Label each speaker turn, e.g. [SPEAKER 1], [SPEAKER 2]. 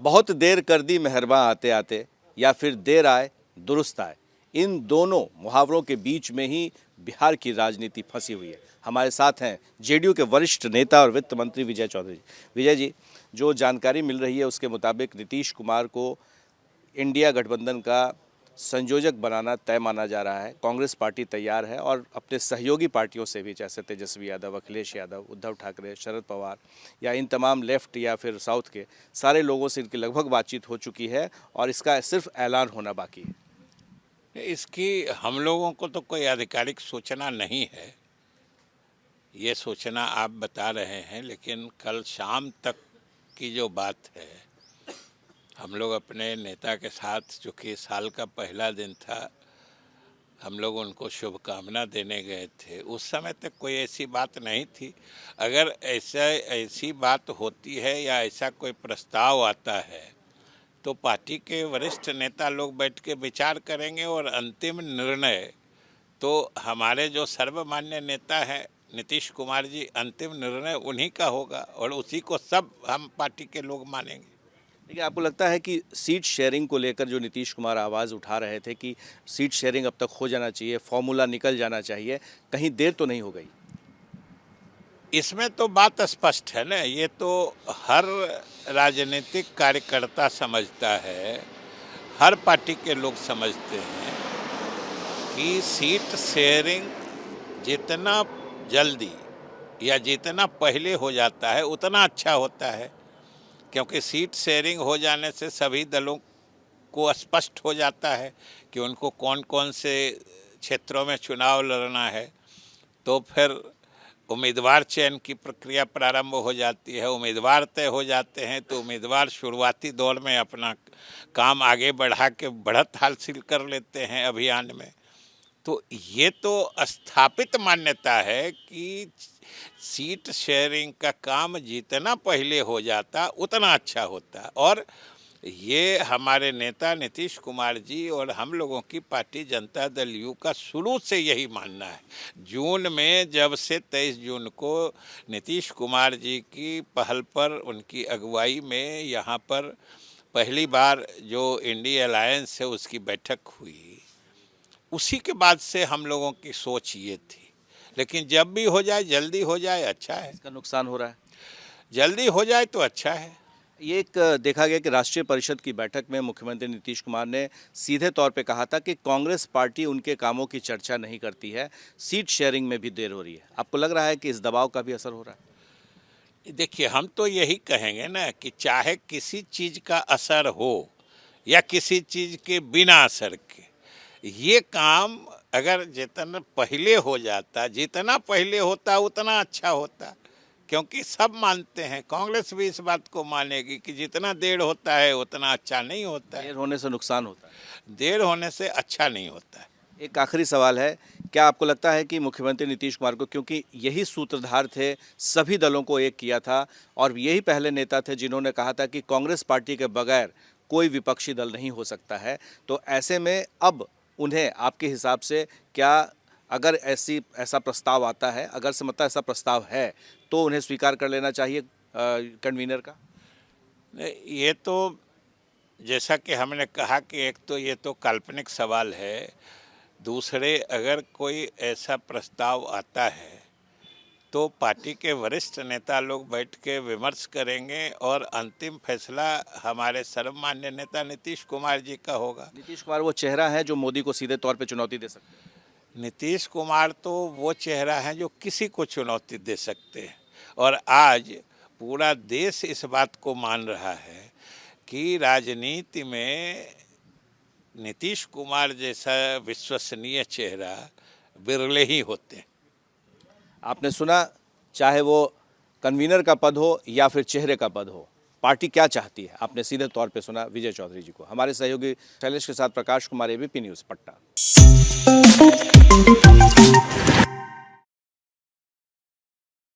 [SPEAKER 1] बहुत देर कर दी मेहरबां आते आते, या फिर देर आए दुरुस्त आए। इन दोनों मुहावरों के बीच में ही बिहार की राजनीति फंसी हुई है। हमारे साथ हैं जेडीयू के वरिष्ठ नेता और वित्त मंत्री विजय चौधरी। विजय जी, जो जानकारी मिल रही है उसके मुताबिक नीतीश कुमार को इंडिया गठबंधन का संयोजक बनाना तय माना जा रहा है। कांग्रेस पार्टी तैयार है और अपने सहयोगी पार्टियों से भी, जैसे तेजस्वी यादव, अखिलेश यादव, उद्धव ठाकरे, शरद पवार या इन तमाम लेफ्ट या फिर साउथ के सारे लोगों से इनकी लगभग बातचीत हो चुकी है और इसका सिर्फ ऐलान होना बाकी है।
[SPEAKER 2] इसकी हम लोगों को तो कोई आधिकारिक सूचना नहीं है, ये सूचना आप बता रहे हैं, लेकिन कल शाम तक की जो बात है, हम लोग अपने नेता के साथ, जो कि साल का पहला दिन था, हम लोग उनको शुभकामना देने गए थे। उस समय तक कोई ऐसी बात नहीं थी। अगर ऐसी बात होती है या ऐसा कोई प्रस्ताव आता है तो पार्टी के वरिष्ठ नेता लोग बैठ के विचार करेंगे और अंतिम निर्णय तो हमारे जो सर्वमान्य नेता हैं नीतीश कुमार जी, अंतिम निर्णय उन्हीं का होगा और उसी को सब हम पार्टी के लोग मानेंगे।
[SPEAKER 1] लेकिन आपको लगता है कि सीट शेयरिंग को लेकर जो नीतीश कुमार आवाज़ उठा रहे थे कि सीट शेयरिंग अब तक हो जाना चाहिए, फॉर्मूला निकल जाना चाहिए, कहीं देर तो नहीं हो गई?
[SPEAKER 2] इसमें तो बात स्पष्ट है ना, ये तो हर राजनीतिक कार्यकर्ता समझता है, हर पार्टी के लोग समझते हैं कि सीट शेयरिंग जितना जल्दी या जितना पहले हो जाता है उतना अच्छा होता है, क्योंकि सीट शेयरिंग हो जाने से सभी दलों को स्पष्ट हो जाता है कि उनको कौन कौन से क्षेत्रों में चुनाव लड़ना है। तो फिर उम्मीदवार चयन की प्रक्रिया प्रारंभ हो जाती है, उम्मीदवार तय हो जाते हैं तो उम्मीदवार शुरुआती दौर में अपना काम आगे बढ़ा के बढ़त हासिल कर लेते हैं अभियान में। तो ये तो स्थापित मान्यता है कि सीट शेयरिंग का काम जितना पहले हो जाता उतना अच्छा होता, और ये हमारे नेता नीतीश कुमार जी और हम लोगों की पार्टी जनता दल यू का शुरू से यही मानना है। जून में जब से 23 जून को नीतीश कुमार जी की पहल पर, उनकी अगुवाई में यहाँ पर पहली बार जो इंडिया अलायंस है उसकी बैठक हुई, उसी के बाद से हम लोगों की सोच ये थी। लेकिन जब भी हो जाए, जल्दी हो जाए, अच्छा है।
[SPEAKER 1] इसका नुकसान हो रहा है?
[SPEAKER 2] जल्दी हो जाए तो अच्छा है।
[SPEAKER 1] ये एक देखा गया कि राष्ट्रीय परिषद की बैठक में मुख्यमंत्री नीतीश कुमार ने सीधे तौर पे कहा था कि कांग्रेस पार्टी उनके कामों की चर्चा नहीं करती है, सीट शेयरिंग में भी देर हो रही है। आपको लग रहा है कि इस दबाव का भी असर हो रहा है?
[SPEAKER 2] देखिए, हम तो यही कहेंगे ना कि चाहे किसी चीज़ का असर हो या किसी चीज़ के बिना असर के, ये काम अगर जितना पहले हो जाता, जितना पहले होता उतना अच्छा होता, क्योंकि सब मानते हैं, कांग्रेस भी इस बात को मानेगी कि जितना देर होता है उतना अच्छा नहीं होता है।
[SPEAKER 1] देर होने से नुकसान होता है,
[SPEAKER 2] देर होने से अच्छा नहीं होता है।
[SPEAKER 1] एक आखिरी सवाल है, क्या आपको लगता है कि मुख्यमंत्री नीतीश कुमार को, क्योंकि यही सूत्रधार थे, सभी दलों को एक किया था और यही पहले नेता थे जिन्होंने कहा था कि कांग्रेस पार्टी के बगैर कोई विपक्षी दल नहीं हो सकता है, तो ऐसे में अब उन्हें आपके हिसाब से क्या, अगर ऐसा प्रस्ताव आता है, अगर से मतलब ऐसा प्रस्ताव है, तो उन्हें स्वीकार कर लेना चाहिए कन्वीनर का?
[SPEAKER 2] ये तो जैसा कि हमने कहा कि एक तो ये तो काल्पनिक सवाल है, दूसरे अगर कोई ऐसा प्रस्ताव आता है तो पार्टी के वरिष्ठ नेता लोग बैठ के विमर्श करेंगे और अंतिम फैसला हमारे सर्वमान्य नेता नीतीश कुमार जी का होगा।
[SPEAKER 1] नीतीश कुमार वो चेहरा है जो मोदी को सीधे तौर पे चुनौती दे सकते हैं?
[SPEAKER 2] नीतीश कुमार तो वो चेहरा है जो किसी को चुनौती दे सकते हैं, और आज पूरा देश इस बात को मान रहा है कि राजनीति में नीतीश कुमार जैसा विश्वसनीय चेहरा बिरले ही होते हैं।
[SPEAKER 1] आपने सुना, चाहे वो कन्वीनर का पद हो या फिर चेहरे का पद हो, पार्टी क्या चाहती है, आपने सीधे तौर पे सुना विजय चौधरी जी को। हमारे सहयोगी शैलेश के साथ प्रकाश कुमार, एबीपी न्यूज़, पटना।